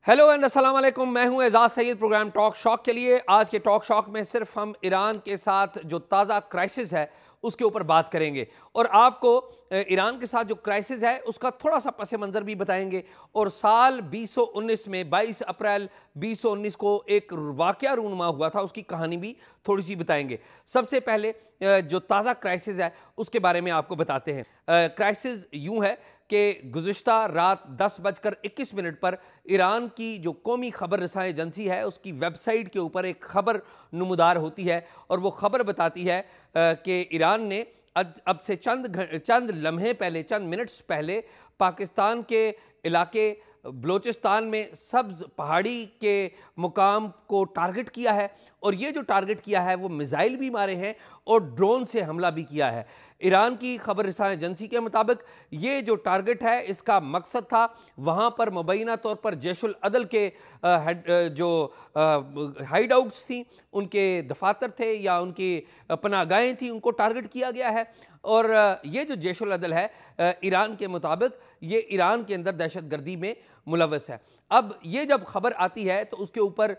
Hello and अस्सलाम वालेकुम। मैं हूं Ejaz Saeed. Programme talk shock के लिए आज के टॉक शॉक में सिर्फ हम ईरान के साथ जो ताज़ा क्राइसिस है उसके ऊपर बात करेंगे और आपको ईरान के साथ जो क्राइसिस है उसका थोड़ा सा पस मंज़र भी बताएंगे और साल 2019 में 22 अप्रैल 2019 को एक वाक़या रूनुमा हुआ था उसकी कहानी भी थोड़ी सी बताएंगे। सबसे पहले जो ताज़ा क्राइसिस है उसके बारे में आपको बताते हैं। क्राइसिस यूँ है कि गुज़िश्ता रात 10:21 पर ईरान की जो कौमी ख़बर रसां एजेंसी है उसकी वेबसाइट के ऊपर एक ख़बर नमूदार होती है और वो ख़बर बताती है कि ईरान ने अब से चंद लम्हे पहले, चंद मिनट्स पहले पाकिस्तान के इलाके बलोचिस्तान में सब्ज़ पहाड़ी के मुकाम को टारगेट किया है और ये जो टारगेट किया है वो मिसाइल भी मारे हैं और ड्रोन से हमला भी किया है। ईरान की खबर रसां एजेंसी के मुताबिक ये जो टारगेट है इसका मकसद था वहाँ पर मुबैना तौर पर जैशुल अदल के जो हाइड आउट्स थी, उनके दफातर थे या उनकी पनाहगाहें थी, उनको टारगेट किया गया है। और ये जो जैशुल अदल है ईरान के मुताबिक ये ईरान के अंदर दहशत गर्दी में मुलव्वस है। अब ये जब खबर आती है तो उसके ऊपर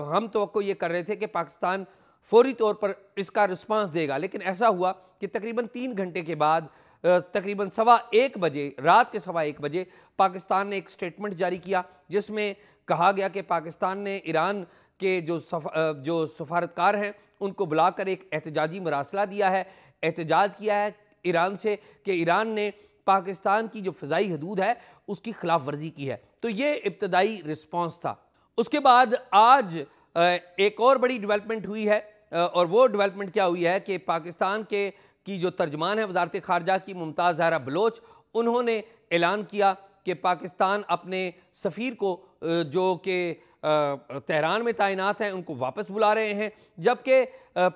हम तो ये कर रहे थे कि पाकिस्तान फौरी तौर पर इसका रिस्पांस देगा, लेकिन ऐसा हुआ कि तकरीबन 3 घंटे के बाद तकरीबन 1:15 बजे, रात के 1:15 बजे पाकिस्तान ने एक स्टेटमेंट जारी किया जिसमें कहा गया कि पाकिस्तान ने ईरान के जो सफारतकार हैं उनको बुलाकर एक एहतजाजी मरासला दिया है, एहतजाज किया है ईरान से कि ईरान ने पाकिस्तान की जो फ़िज़ाई हदूद है उसकी खिलाफ वर्जी की है। तो ये इब्तदाई रिस्पॉन्स था। उसके बाद आज एक और बड़ी डेवलपमेंट हुई है और वो डेवलपमेंट क्या हुई है कि पाकिस्तान की जो तर्जमान है वजारत ख़ारजा की मुमताज़ ज़हरा बलोच, उन्होंने ऐलान किया कि पाकिस्तान अपने सफ़ीर को जो कि तेहरान में तैनात हैं उनको वापस बुला रहे हैं, जबकि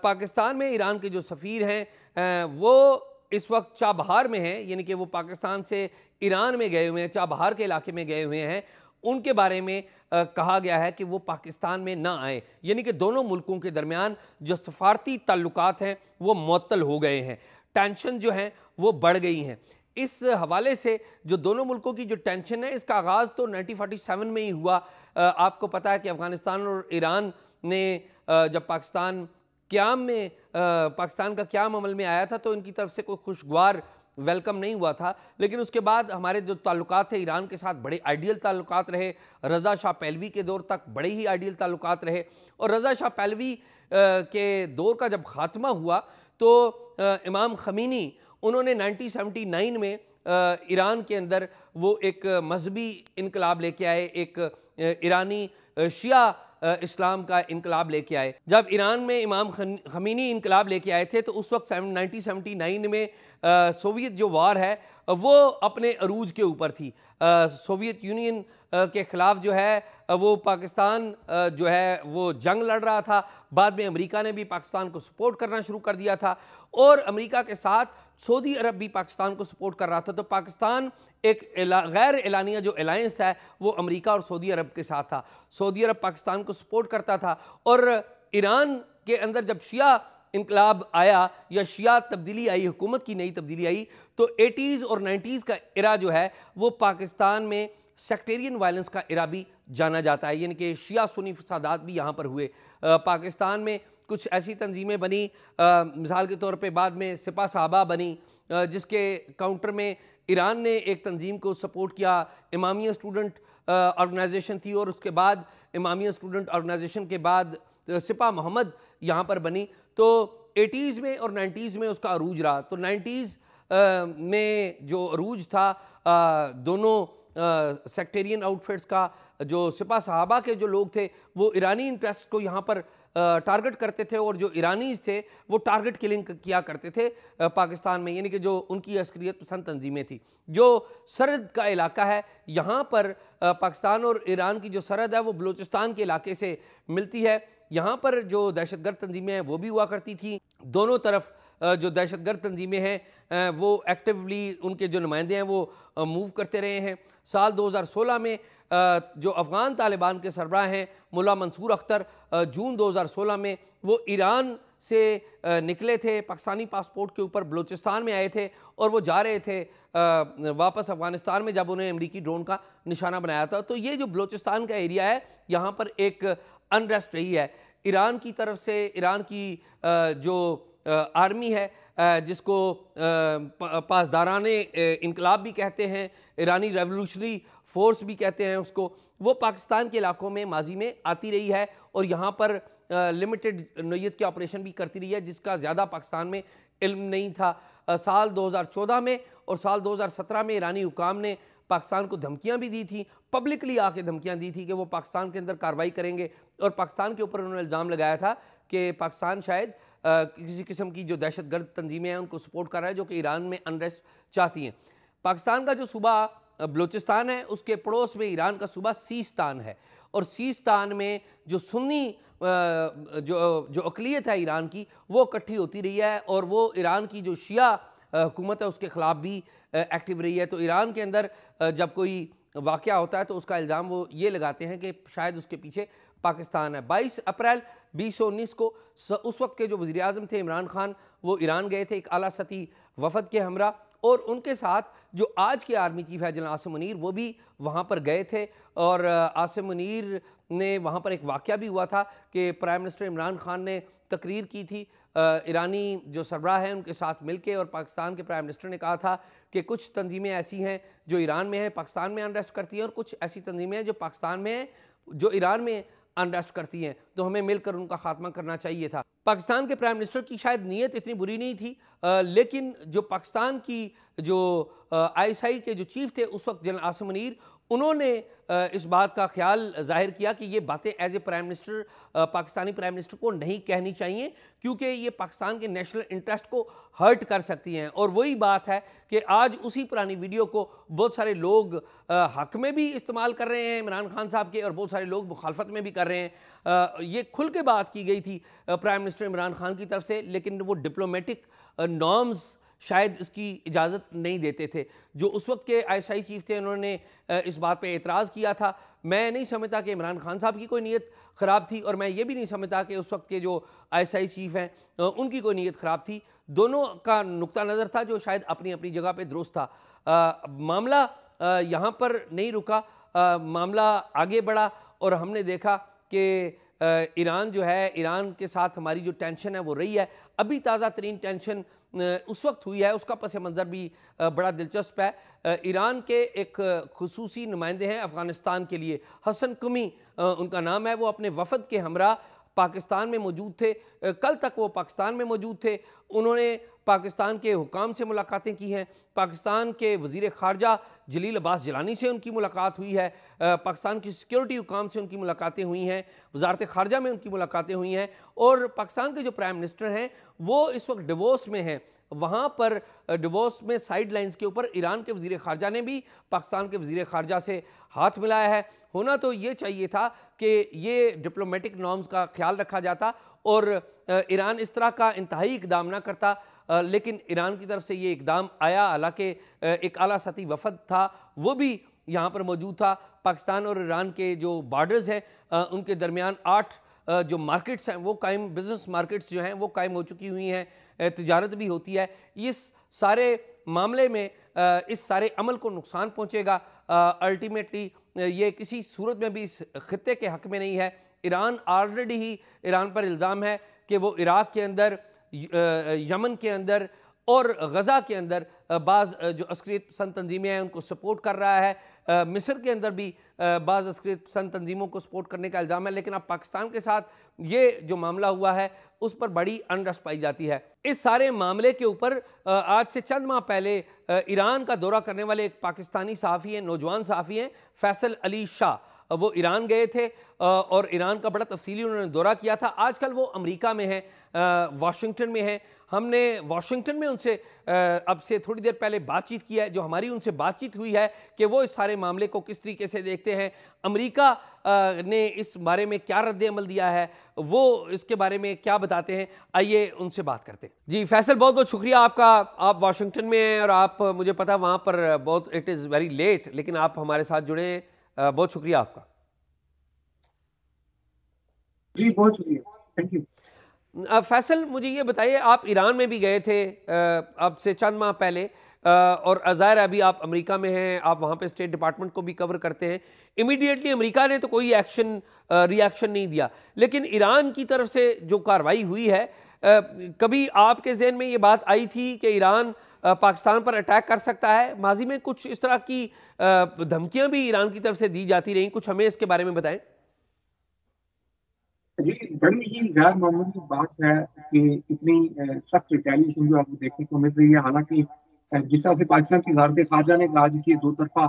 पाकिस्तान में ईरान के जो सफ़ीर हैं वो इस वक्त चाबहार में हैं, यानी कि वो पाकिस्तान से ईरान में गए हुए हैं, चाबहार के इलाके में गए हुए हैं। उनके बारे में कहा गया है कि वो पाकिस्तान में ना आए, यानी कि दोनों मुल्कों के दरमियान जो सफारती ताल्लुकात हैं वो मुअत्तल हो गए हैं, टेंशन जो हैं वो बढ़ गई हैं। इस हवाले से जो दोनों मुल्कों की जो टेंशन है इसका आगाज़ तो 1947 में ही हुआ। आपको पता है कि अफ़गानिस्तान और ईरान ने जब पाकिस्तान का क़याम अमल में आया था तो इनकी तरफ से कोई खुशगवार वेलकम नहीं हुआ था, लेकिन उसके बाद हमारे जो ताल्लुकात थे ईरान के साथ बड़े आइडियल ताल्लुकात रहे। रज़ा शाह पहलवी के दौर तक बड़े ही आइडियल ताल्लुकात रहे और रज़ा शाह पहलवी के दौर का जब ख़ात्मा हुआ तो इमाम ख़मीनी उन्होंने 1979 में ईरान के अंदर वो एक मजहबी इनकलाब लेके आए, एक ईरानी शिया इस्लाम का इनकलाब लेके आए। जब ईरान में इमाम ख़मीनी इनकलाब लेके आए थे तो उस वक्त 1979 में सोवियत जो वार है वो अपने अरूज के ऊपर थी। सोवियत यूनियन के ख़िलाफ़ जो है वो पाकिस्तान जो है वो जंग लड़ रहा था। बाद में अमेरिका ने भी पाकिस्तान को सपोर्ट करना शुरू कर दिया था और अमेरिका के साथ सऊदी अरब भी पाकिस्तान को सपोर्ट कर रहा था। तो पाकिस्तान एक गैर एलानिया जो अलायंस है वो अमेरिका और सऊदी अरब के साथ था। सऊदी अरब पाकिस्तान को सपोर्ट करता था और ईरान के अंदर जब शिया इनकलाब आया या शिया तब्दीली आई, हुकूमत की नई तब्दीली आई, तो 80s और 90s का इरा जो है वो पाकिस्तान में सेक्टेरियन वायलेंस का इरा भी जाना जाता है, यानी कि शिया सुन्नी फसादात भी यहाँ पर हुए। पाकिस्तान में कुछ ऐसी तंजीमें बनी, मिसाल के तौर पे बाद में सिपा साहबा बनी जिसके काउंटर में ईरान ने एक तंजीम को सपोर्ट किया, इमामिया स्टूडेंट ऑर्गेनाइजेशन थी और उसके बाद इमामिया स्टूडेंट ऑर्गेनाइजेशन के बाद सिपा मोहम्मद यहाँ पर बनी। तो 80s में और 90s में उसका अरूज रहा। तो 90s में जो अरूज था दोनों सेक्टेरियन आउटफिट्स का, जो सिपा सहाबा के जो लोग थे वो ईरानी इंटरेस्ट को यहाँ पर टारगेट करते थे और जो ईरानीज़ थे वो टारगेट किलिंग किया करते थे पाकिस्तान में, यानी कि जो उनकी अस्करियत पसंद तंजीमें थी। जो सरहद का इलाका है यहाँ पर पाकिस्तान और ईरान की जो सरहद है वो बलूचिस्तान के इलाके से मिलती है। यहाँ पर जो दहशतगर्द तंजीमें हैं वो भी हुआ करती थी। दोनों तरफ जो दहशतगर्द तंजीमें हैं वो एक्टिवली उनके जो नुमाइंदे हैं वो मूव करते रहे हैं। साल 2016 में जो अफ़गान तालिबान के सरबराह हैं मुल्ला मंसूर अख्तर, जून 2016 में वो ईरान से निकले थे, पाकिस्तानी पासपोर्ट के ऊपर बलूचिस्तान में आए थे और वो जा रहे थे वापस अफ़गानिस्तान में, जब उन्हें अमरीकी ड्रोन का निशाना बनाया था। तो ये जो बलूचिस्तान का एरिया है, यहाँ पर एक अनरेस्ट रही है। ईरान की तरफ से, ईरान की जो आर्मी है, जिसको पासदाराने इनकलाब भी कहते हैं, ईरानी रेवोल्यूशनरी फोर्स भी कहते हैं उसको, वो पाकिस्तान के इलाकों में माजी में आती रही है और यहाँ पर लिमिटेड नोयत के ऑपरेशन भी करती रही है, जिसका ज़्यादा पाकिस्तान में इल्म नहीं था। साल 2014 में और साल 2017 में ईरानी हुकाम ने पाकिस्तान को धमकियां भी दी थी, पब्लिकली आके धमकियां दी थी कि वो पाकिस्तान के अंदर कार्रवाई करेंगे और पाकिस्तान के ऊपर उन्होंने इल्ज़ाम लगाया था कि पाकिस्तान शायद किसी किस्म की जो दहशतगर्द तंजीमें हैं उनको सपोर्ट कर रहा है, जो कि ईरान में अनरेस्ट चाहती हैं। पाकिस्तान का जो सूबा बलूचिस्तान है, उसके पड़ोस में ईरान का सूबा सीस्तान है और सीस्तान में जो सुन्नी जो अक़लियत है ईरान की, वो इकट्ठी होती रही है और वो ईरान की जो शिया हुकूमत है उसके ख़िलाफ़ भी एक्टिव रही है। तो ईरान के अंदर जब कोई वाक़या होता है तो उसका इल्ज़ाम वो ये लगाते हैं कि शायद उसके पीछे पाकिस्तान है। 22 अप्रैल 2019 को उस वक्त के जो वज़ीर-ए-आज़म थे इमरान खान, वो ईरान गए थे एक आला सती वफ़द के हमरा, और उनके साथ जो आज के आर्मी चीफ है जनरल आसिम मुनीर, वो भी वहाँ पर गए थे। और आसिम मुनीर ने वहाँ पर एक वाक़या भी हुआ था कि प्राइम मिनिस्टर इमरान खान ने तकरीर की थी ईरानी जो सरबराह हैं उनके साथ मिलके, और पाकिस्तान के प्राइम मिनिस्टर ने कहा था कि कुछ तंजीमें ऐसी हैं जो ईरान में हैं, पाकिस्तान में अनरेस्ट करती हैं, और कुछ ऐसी तंजीमें हैं जो पाकिस्तान में हैं, जो ईरान में अनरेस्ट करती हैं, तो हमें मिलकर उनका खात्मा करना चाहिए था। पाकिस्तान के प्राइम मिनिस्टर की शायद नीयत इतनी बुरी नहीं थी, लेकिन जो पाकिस्तान की जो ISI के जो चीफ थे उस वक्त जनरल आसिम मुनीर, उन्होंने इस बात का ख्याल जाहिर किया कि ये बातें as a prime minister Pakistani prime minister को नहीं कहनी चाहिए, क्योंकि ये पाकिस्तान के नेशनल इंटरेस्ट को हर्ट कर सकती हैं। और वही बात है कि आज उसी पुरानी वीडियो को बहुत सारे लोग हक में भी इस्तेमाल कर रहे हैं इमरान खान साहब के, और बहुत सारे लोग मुखालफत में भी कर रहे हैं। ये खुल के बात की गई थी प्राइम मिनिस्टर इमरान खान की तरफ से, लेकिन वो डिप्लोमेटिक नॉर्म्स शायद इसकी इजाज़त नहीं देते थे। जो उस वक्त के ISI चीफ थे, उन्होंने इस बात पे एतराज़ किया था। मैं नहीं समझता कि इमरान खान साहब की कोई नीयत ख़राब थी, और मैं ये भी नहीं समझता कि उस वक्त के जो ISI चीफ हैं उनकी कोई नीयत ख़राब थी। दोनों का नुक्ता नज़र था जो शायद अपनी अपनी जगह पे दुरुस्त था। मामला यहाँ पर नहीं रुका, मामला आगे बढ़ा और हमने देखा कि ईरान जो है, ईरान के साथ हमारी जो टेंशन है वो रही है। अभी ताज़ा तरीन टेंशन उस वक्त हुई है, उसका पस मंज़र भी बड़ा दिलचस्प है। ईरान के एक खुसूसी नुमाइंदे हैं अफ़गानिस्तान के लिए, हसन कुमी उनका नाम है, वो अपने वफ़द के हमरा पाकिस्तान में मौजूद थे। कल तक वो पाकिस्तान में मौजूद थे। उन्होंने पाकिस्तान के हुकाम से मुलाकातें की हैं, पाकिस्तान के वज़ीर ख़ारजा जलील अब्बास जिलानी से उनकी मुलाकात हुई है, पाकिस्तान की सिक्योरिटी हुकाम से उनकी मुलाकातें हुई हैं, वज़ारत ख़ारजा में उनकी मुलाकातें हुई हैं, और पाकिस्तान के जो प्राइम मिनिस्टर हैं वो इस वक्त डिवोर्स में हैं। वहाँ पर डिवोर्स में साइड लाइन्स के ऊपर ईरान के वज़ीर ख़ारजा ने भी पाकिस्तान के वज़ीर ख़ारजा से हाथ मिलाया है। होना तो ये चाहिए था कि ये डिप्लोमेटिक नॉर्म्स का ख्याल रखा जाता और ईरान इस तरह का इंतहाई इक़दाम ना करता, लेकिन ईरान की तरफ से ये इक़दाम आया। हालांकि एक आला सती वफ़द था, वो भी यहाँ पर मौजूद था। पाकिस्तान और ईरान के जो बॉर्डर्स हैं उनके दरमियान 8 जो मार्केट्स हैं वो कायम, बिज़नेस मार्केट्स जो हैं वो कायम हो चुकी हुई हैं, तिजारत भी होती है। इस सारे मामले में इस सारे अमल को नुकसान पहुँचेगा। अल्टीमेटली ये किसी सूरत में भी इस खित्ते के हक़ में नहीं है। ईरान ऑलरेडी ही, ईरान पर इल्ज़ाम है कि वो इराक़ के अंदर, यमन के अंदर और गज़ा के अंदर बाज़ जो अस्करियत पसंद तंजीमें हैं उनको सपोर्ट कर रहा है। मिस्र के अंदर भी बाज़ अस्करियत पसंद तंजीमों को सपोर्ट करने का इल्ज़ाम है। लेकिन अब पाकिस्तान के साथ ये जो मामला हुआ है उस पर बड़ी अनरेस्ट पाई जाती है। इस सारे मामले के ऊपर आज से चंद माह पहले ईरान का दौरा करने वाले एक पाकिस्तानी सहाफ़ी हैं, नौजवान सहाफ़ी हैं फैसल अली शाह, वो ईरान गए थे और ईरान का बड़ा तफसीली उन्होंने दौरा किया था। आजकल वो अमेरिका में हैं, वाशिंगटन में हैं। हमने वाशिंगटन में उनसे अब से थोड़ी देर पहले बातचीत की है। जो हमारी उनसे बातचीत हुई है कि वो इस सारे मामले को किस तरीके से देखते हैं, अमेरिका ने इस बारे में क्या रद्द अमल दिया है, वो इसके बारे में क्या बताते हैं, आइए उनसे बात करते हैं। जी फैसल, बहुत बहुत शुक्रिया आपका। आप वाशिंगटन में हैं और आप, मुझे पता वहाँ पर बहुत, इट इज़ वेरी लेट, लेकिन आप हमारे साथ जुड़े। बहुत शुक्रिया आपका। जी बहुत शुक्रिया, थैंक यू। फैसल, मुझे ये बताइए, आप ईरान में भी गए थे अब से चंद माह पहले, और ज़ाहिर है अभी आप अमेरिका में हैं, आप वहाँ पे स्टेट डिपार्टमेंट को भी कवर करते हैं। इमीडिएटली अमेरिका ने तो कोई रिएक्शन नहीं दिया, लेकिन ईरान की तरफ से जो कार्रवाई हुई है, कभी आपके जहन में ये बात आई थी कि ईरान पाकिस्तान पर अटैक कर सकता है? माजी में कुछ इस तरह की धमकियाँ भी ईरान की तरफ से दी जाती रहीं, कुछ हमें इसके बारे में बताएं। जी, बड़ी ही गैर मामूली बात है कि इतनी सख्त रिटेलिएशन जो आपको देखने को मिल रही है। हालांकि जिस तरह से पाकिस्तान की वजारत खारजा ने कहा कि दो तरफा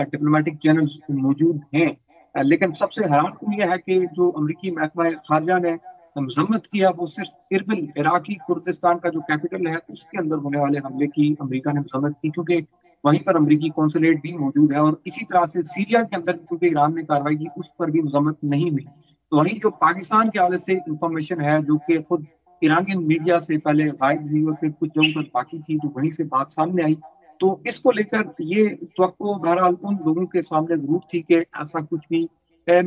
डिप्लोमेटिक चैनल्स मौजूद हैं, लेकिन सबसे हैरानकुन यह है कि जो अमरीकी महकमा खारजा ने मजम्मत किया वो सिर्फ इरबिल इराकी कुर्दिस्तान का जो कैपिटल है उसके अंदर होने वाले हमले की अमरीका ने मजम्मत की, क्योंकि वहीं पर अमरीकी कौंसलेट भी मौजूद है। और इसी तरह से सीरिया के अंदर क्योंकि ईरान ने कार्रवाई की उस पर भी मजम्मत नहीं हुई। तो वहीं जो पाकिस्तान के हवाले से इंफॉर्मेशन है जो कि खुद ईरानियन मीडिया से पहले गायब हुई और फिर कुछ जगहों पर बाकी थी, तो वहीं से बात सामने आई। तो इसको लेकर ये तो बहरहाल उन लोगों के सामने जरूर थी कि ऐसा कुछ भी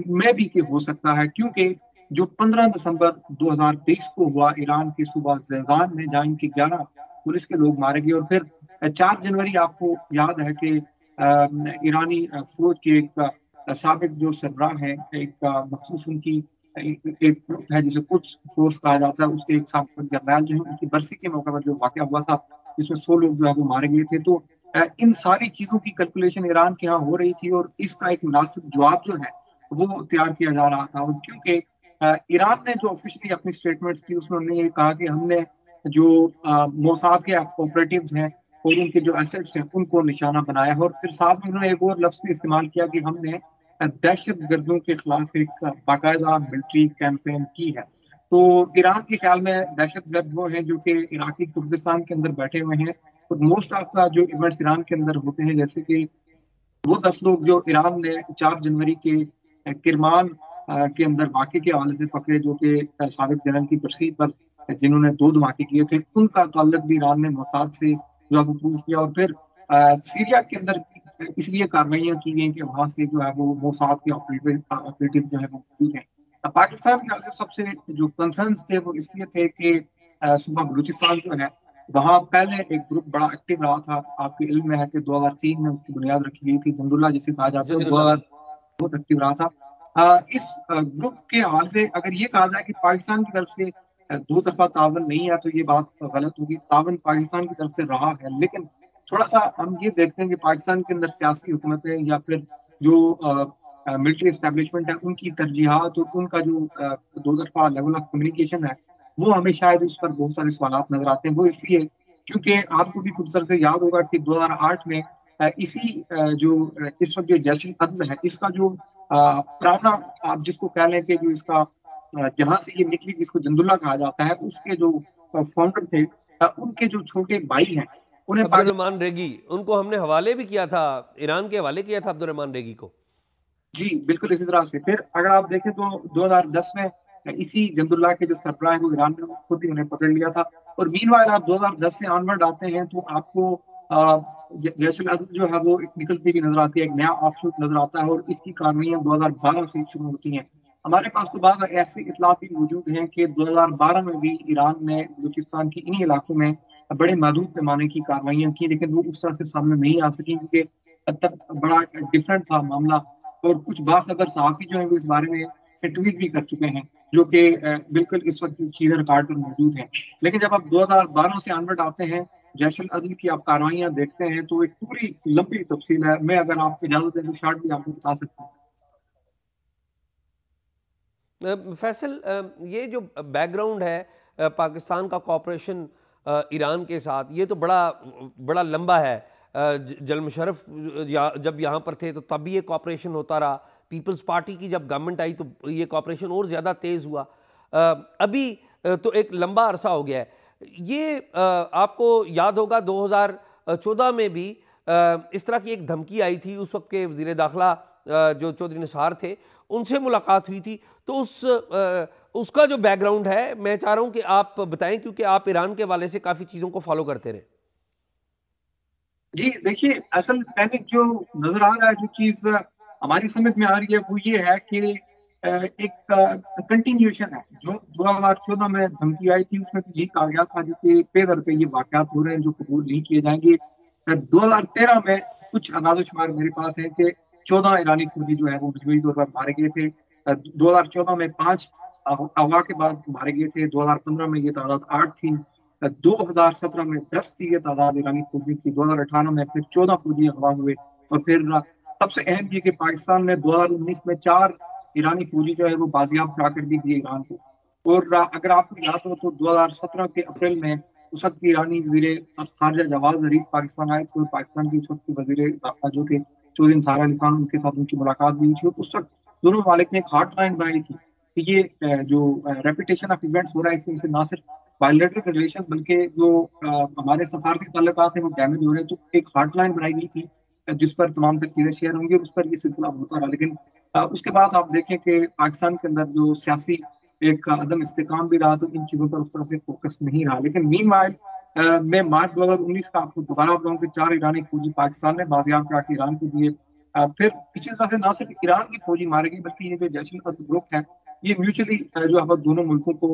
मैं भी कि हो सकता है, क्योंकि जो 15 दिसंबर 2023 को हुआ ईरान के सूबा जैजान में, जहाँ इनके 11 पुलिस के लोग मारे गए, और फिर 4 जनवरी आपको याद है कि ईरानी फौज के एक साबिक जो सरबराह है, एक मखसूस उनकी एक ग्रुप है जिसे कुछ फोर्स कहा जाता है, उसके एक साबिक जर्नैल जो है उनकी बरसी के मौके पर जो वाकया हुआ था जिसमें 100 लोग जो है वो मारे गए थे। तो इन सारी चीजों की कैलकुलेशन ईरान के यहाँ हो रही थी और इसका एक मुनासिब जवाब जो है वो तैयार किया जा रहा था। और क्योंकि ईरान ने जो ऑफिशियली अपनी स्टेटमेंट्स की उसमें उन्होंने ये कहा कि हमने जो मोसाद के ऑपरेटिव्स हैं और उनके जो एसेट्स हैं उनको निशाना बनाया है, और फिर साथ में उन्होंने एक और लफ्ज इस्तेमाल किया कि हमने दहशत गर्दों के खिलाफ एक बाकायदा मिलिट्री कैंपेन की है। तो ईरान के ख्याल में दहशत गर्द वो हैं जो कि इराकी कुर्दिस्तान के अंदर बैठे हुए हैं, और मोस्ट ऑफ का जो इवेंट्स ईरान के अंदर होते हैं, जैसे कि वो 10 लोग जो ईरान ने 4 जनवरी के किरमान के अंदर वाक़े के हवाले से पकड़े, जो कि साबिक जनरल की बरसी पर जिन्होंने 2 धमाके किए थे, उनका ताल्लुक भी ईरान ने मोसाद से जो है प्रूव किया। और फिर सीरिया के अंदर इसलिए कार्रवाइयां की गई कि वहां से जो है वो मोसाद के ऑपरेटिव जो है वो मौजूद हैं। पाकिस्तान के हाल सबसे जो कंसर्न्स थे वो इसलिए थे कि सूबा बलूचिस्तान जो है वहां पहले एक ग्रुप बड़ा एक्टिव रहा था। आपके इल्म में है कि 2003 में उसकी बुनियाद रखी गई थी, जंदुल्ला जिसे कहा जाता है, जदीरुल्लाह। बहुत एक्टिव रहा था। इस ग्रुप के हवाले से अगर ये कहा जाए कि पाकिस्तान की तरफ से दो तरफा तावन नहीं है तो ये बात गलत होगी। तावन पाकिस्तान की तरफ से रहा है, लेकिन थोड़ा सा हम ये देखते हैं कि पाकिस्तान के अंदर सियासी हुकूमतें या फिर जो मिलिट्री एस्टेब्लिशमेंट है उनकी तरजीहात और उनका जो दो तरफा लेवल ऑफ कम्युनिकेशन है वो हमें शायद उस पर बहुत सारे सवाल नजर आते हैं। वो इसलिए क्योंकि आपको भी खुद सर से याद होगा कि 2008 में इसी जो इस वक्त जो जैश अदल है इसका जो पुराना आप जिसको कह लें कि जो इसका जहां से ये निकली जिसको जंदुल्ला कहा जाता है उसके जो फाउंडर थे, उनके जो छोटे भाई हैं उन्हें अब्दुर्रहमान रेगी, उनको हमने हवाले भी किया था, ईरान के हवाले किया था अब्दुर्रहमान रेगी को। जी बिल्कुल इसी तरह से। फिर अगर आप देखें तो 2010 में इसी जंदुल्ला के जो सरबराह है वो ईरान ने खुद ही उन्हें पकड़ लिया था। और मीनवाइल आप 2010 से ऑनवर्ड आते हैं तो आपको जैश अल जो है वो एक निकलती हुई नजर आती है, एक नया ऑप्शन नजर आता है और इसकी कार्रवाइयां 2012 से शुरू होती हैं। हमारे पास तो बाद ऐसे इतला भी मौजूद हैं कि 2012 में भी ईरान ने बलूचिस्तान के इन्हीं इलाकों में बड़े महदूद पैमाने की कार्रवाइयां की, लेकिन वो उस तरह से सामने नहीं आ सकी क्योंकि तब बड़ा डिफरेंट था मामला। और कुछ बाखबर सहाफी जो है वो इस बारे में ट्वीट भी कर चुके हैं, जो कि बिल्कुल इस वक्त चीजें रिकॉर्ड पर मौजूद है। लेकिन जब आप 2012 से ऑनवर्ड आते हैं, जैश अदल की आप कार्रवाइयां देखते हैं तो एक पूरी लंबी तफसील है। मैं अगर आपको इजाजत दें तो शार्ट भी आपको बता सकता हूँ। फैसल, ये जो बैकग्राउंड है पाकिस्तान का कॉपरेशन ईरान के साथ, ये तो बड़ा बड़ा लंबा है। जल मुशर्रफ जब यहाँ पर थे तो तब भी ये कॉपरेशन होता रहा। पीपल्स पार्टी की जब गवर्नमेंट आई तो ये कॉपरेशन और ज़्यादा तेज़ हुआ। अभी तो एक लंबा अरसा हो गया है। ये आपको याद होगा 2014 में भी इस तरह की एक धमकी आई थी। उस वक्त के वज़ीर दाखिला जो चौधरी निसार थे उनसे मुलाकात हुई थी। तो उसका जो बैकग्राउंड है मैं चाह रहा हूँ कि आप बताएं, क्योंकि आप ईरान के हवाले से काफ़ी चीज़ों को फॉलो करते रहे। जी देखिए, असल पैनिक जो नजर आ रहा है, जो चीज हमारी समझ में आ रही है वो ये है कि एक कंटिन्यूएशन है। जो 2014 में धमकी आई थी उसमें तो यही कहा गया था कि पे ये वाकयात हो रहे हैं जो कबूल नहीं किए जाएंगे। 2013 में कुछ अंदाज़ो शुमार मेरे पास है कि 14 ईरानी फौजी जो है वो मजबूरी तौर पर मारे गए थे। 2014 में 5 अगवा के बाद मारे गए थे। 2015 में ये तादाद 8 थी। 2017 में 10 थी ये तादाद ईरानी फौजी की। 2018 में फिर 14 फौजी अगवा हुए। और फिर सबसे अहम ये कि पाकिस्तान ने 2019 में 4 ईरानी फौजी जो है वो बाजियाब करा कर दी थी ईरान को। और अगर आपको याद हो तो 2017 के अप्रैल में उस वक्त की ईरानी वजीर खारजा जवाद जरीफ पाकिस्तान आए थे और पाकिस्तान के उस वक्त के वजीर दाखिला जो थे चौधरी निसार अली खान, उनके साथ उनकी मुलाकात भी हुई थी। उस वक्त दोनों ममालिक ने एक हॉटलाइन बनाई थी कि ये जो रेपुटेशन ऑफ इवेंट्स हो रहा है इससे ना सिर्फ बायलैटरल रिलेशंस बल्कि जो हमारे सफारती ताल्लुकात हैं वो डैमेज हो रहे हैं। तो एक हॉटलाइन बनाई गई थी जिस पर तमाम तक चीजें शेयर होंगी और उस पर ये सिलसिला होता रहा। लेकिन उसके बाद आप देखें कि पाकिस्तान के अंदर जो सियासी एक अदम इस्तेकाम भी रहा तो इन चीजों पर उस तरह से फोकस नहीं रहा। लेकिन मीनवाइल मैं मार्च 2019 का आपको दोबारा बताऊं कि 4 ईरानी फौजी पाकिस्तान ने बाजियाब करा के ईरान को दिए। फिर इसी तरह से ना सिर्फ ईरान की फौजी मारे गई बल्कि ये जो जैश ए ग्रुप है ये म्यूचुअली जो है दोनों मुल्कों को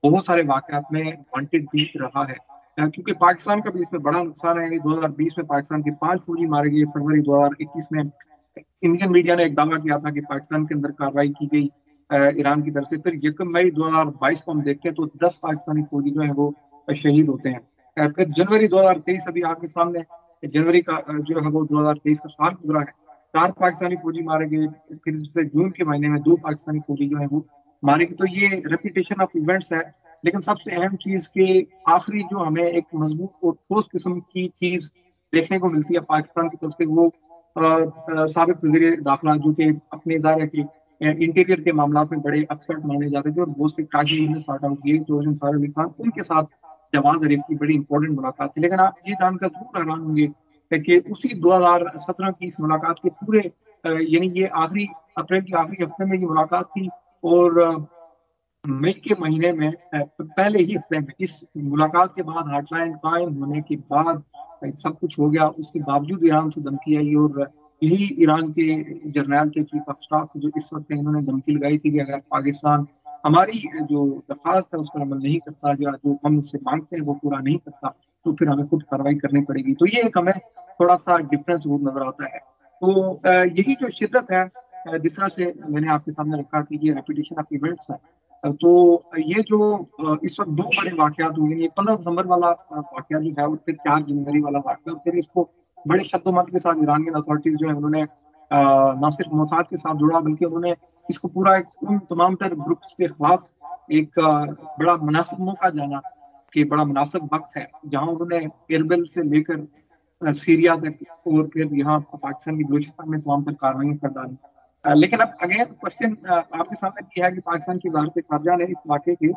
बहुत सारे वाकयात में वांटेड भी रहा है। क्योंकि पाकिस्तान का भी इसमें बड़ा नुकसान है। 2020 में पाकिस्तान के 5 फौजी मारे गए। फरवरी 2021 में इंडियन मीडिया ने एक दावा किया था कि पाकिस्तान के अंदर कार्रवाई की गई ईरान की तरफ से। फिर 1 मई 2022 को हम देखते हैं तो 10 पाकिस्तानी फौजी जो है वो शहीद होते हैं। फिर जनवरी 2023 अभी आपके सामने जनवरी का जो है वो 2023 का साल गुजरा है। 4 पाकिस्तानी फौजी मारे गए। फिर से जून के महीने में 2 पाकिस्तानी फौजी जो है वो मारे गए। तो ये रेपुटेशन ऑफ इवेंट्स है। लेकिन सबसे अहम चीज के आखिरी जो हमें एक मजबूत और ठोस किस्म की चीज देखने को मिलती है पाकिस्तान की तरफ से वो साबिक वजीर दाखिला जो कि अपने ज़ाहिर की इंटीरियर के मामला में बड़े एक्सपर्ट माने जाते थे और बहुत से काशी ने सॉर्ट आउट किए चौधरी निसार अली खान उनके साथ जवान जरीफ की बड़ी इंपॉर्टेंट मुलाकात थी। लेकिन आप ये जानकर जरूर हैरान होंगे कि उसी 2017 की इस मुलाकात के पूरे यानी ये आखिरी अप्रैल के आखिरी हफ्ते में ये मुलाकात थी और मई के महीने में पहले ही हफ्ते में इस मुलाकात के बाद हॉटलाइन कायम होने के बाद सब कुछ हो गया। उसके बावजूद ईरान से धमकी आई और यही ईरान के जर्नैल के चीफ ऑफ स्टाफ जो इस वक्त इन्होंने धमकी लगाई थी कि अगर पाकिस्तान हमारी जो दरख्वास्त है उस पर अमल नहीं करता या जो हम उससे मांगते हैं वो पूरा नहीं करता तो फिर हमें खुद कार्रवाई करनी पड़ेगी। तो ये एक हमें थोड़ा सा डिफरेंस नजर आता है। तो यही जो शिद्दत है जिस तरह से मैंने आपके सामने रखा कि ये रेपुटेशन ऑफ इवेंट्स है। तो ये जो इस वक्त 2 बड़े वाकयात हुए ये 15 दिसंबर वाला वाकया जो है और फिर 4 जनवरी वाला वाकया और फिर इसको बड़े शब्दोमत के साथ ईरानियन अथॉरिटीज जो है उन्होंने ना सिर्फ मोसाद के साथ जुड़ा बल्कि उन्होंने इसको पूरा एक उन तमाम तर ग्रुप्स के खिलाफ एक बड़ा मुनासिब मौका जाना कि बड़ा मुनासिब वक्त है जहां उन्होंने एरबिल से लेकर सीरिया तक और फिर यहाँ पाकिस्तान की बलूचिस्तान में तमाम तर कार्रवाई कर डाली। लेकिन अब अगेन क्वेश्चन आपके सामने किया है कि पाकिस्तान की वजारत खारजा ने इस वाक़े के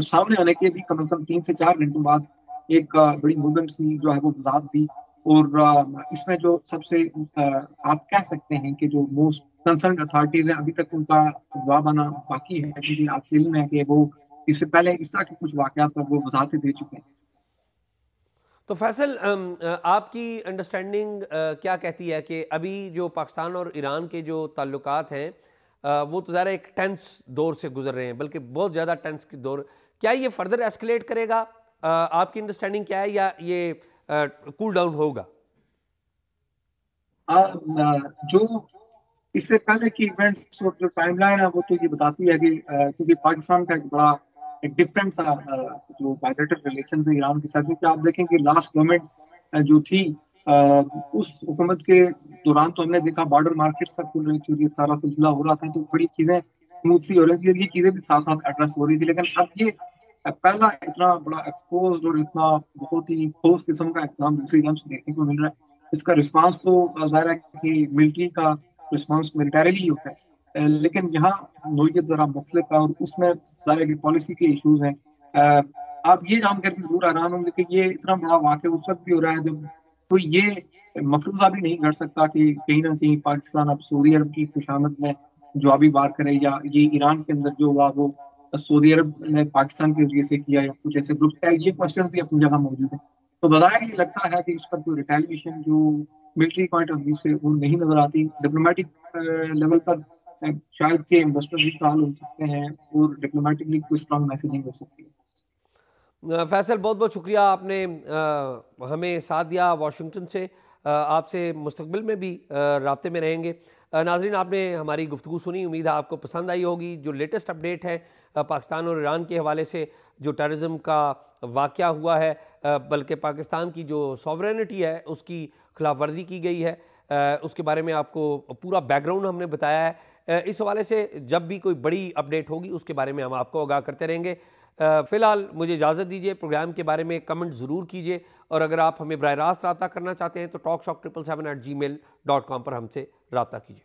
सामने आने के भी कम से कम 3 से 4 घंटों बाद एक बड़ी मूवमेंट सी जो है वो वजाहत दी। और इसमें जो सबसे आप कह सकते हैं कि जो मोस्ट कंसर्न अथॉरिटीज हैं अभी तक उनका जवाब आना बाकी है क्योंकि आपके इल्म है कि वो इससे पहले इस तरह के कुछ वाकयात पर वो वजाहतें दे चुके हैं। तो फैसल आपकी अंडरस्टैंडिंग क्या कहती है कि अभी जो पाकिस्तान और ईरान के जो ताल्लुकात हैं वो तो ज़रा एक टेंस दौर से गुजर रहे हैं बल्कि बहुत ज़्यादा टेंस की दौर, क्या ये फर्दर एस्केलेट करेगा? आपकी अंडरस्टैंडिंग क्या है या ये कूल डाउन होगा? जो इससे पहले की इवेंट्स और जो टाइमलाइन है वो तो ये बताती है कि क्योंकि पाकिस्तान का एक बड़ा डिफरेंट सा जो बायलैटरल रिलेशन है ईरान के साथ क्योंकि आप देखें कि लास्ट गवर्नमेंट जो थी उस हुकूमत के दौरान तो हमने देखा बॉर्डर मार्केट तक खुल रही थी, ये सारा सिलसिला हो रहा था तो बड़ी चीजें स्मूथली हो रही थी और ये चीजें भी साथ साथ एड्रेस हो रही थी। लेकिन अब ये पहला इतना बड़ा एक्सपोज और इतना बहुत ही ठोस किस्म का एग्जाम दूसरी जंग से देखने को मिल रहा है। इसका रिस्पांस तो जाहिर है कि मिलिट्री का रिस्पांस मिलिटरीली होता है लेकिन यहाँ नोयत जरा मसले का और उसमें जाहिर है कि पॉलिसी के इश्यूज हैं। आप ये जानकर भी जरूर हैरान होंगे कि ये इतना बड़ा वाक़या उस वक्त भी हो रहा है जब तो ये मफरूजा भी नहीं कर सकता कि कहीं ना कहीं पाकिस्तान अब सऊदी अरब की खुशामद में जवाबी वार करे या ये ईरान के अंदर जो हुआ वो सऊदी अरब ने पाकिस्तान के जरिए से किया या कुछ ऐसे ग्रुप का ये क्वेश्चन भी अपनी जगह मौजूद है। तो बजाय ये लगता है कि इस पर कोई रिटेलिएशन जो मिलिट्री पॉइंट ऑफ व्यू से वो नहीं नजर आती। डिप्लोमेटिक लेवल पर शायद के इन्वेस्टर्स भी कॉल हो सकते हैं और डिप्लोमेटिकली कोई स्ट्रॉन्ग मैसेजिंग हो सकती है। फैसल, बहुत बहुत शुक्रिया, आपने हमें साथ दिया वाशिंगटन से। आपसे मुस्तकबिल में भी राब्ते में रहेंगे। नाज़रीन, आपने हमारी गुफ्तगू सुनी, उम्मीद है आपको पसंद आई होगी। जो लेटेस्ट अपडेट है पाकिस्तान और ईरान के हवाले से, जो टेररिज्म का वाक़या हुआ है, बल्कि पाकिस्तान की जो सॉवरेनिटी है उसकी खिलाफ वर्जी की गई है, उसके बारे में आपको पूरा बैकग्राउंड हमने बताया है। इस हवाले से जब भी कोई बड़ी अपडेट होगी उसके बारे में हम आपको आगाह करते रहेंगे। फ़िलहाल मुझे इजाज़त दीजिए। प्रोग्राम के बारे में कमेंट ज़रूर कीजिए, और अगर आप हमें बराह रास्त रब्ता करना चाहते हैं तो talkshock777@gmail.com पर हमसे रब्ता कीजिए।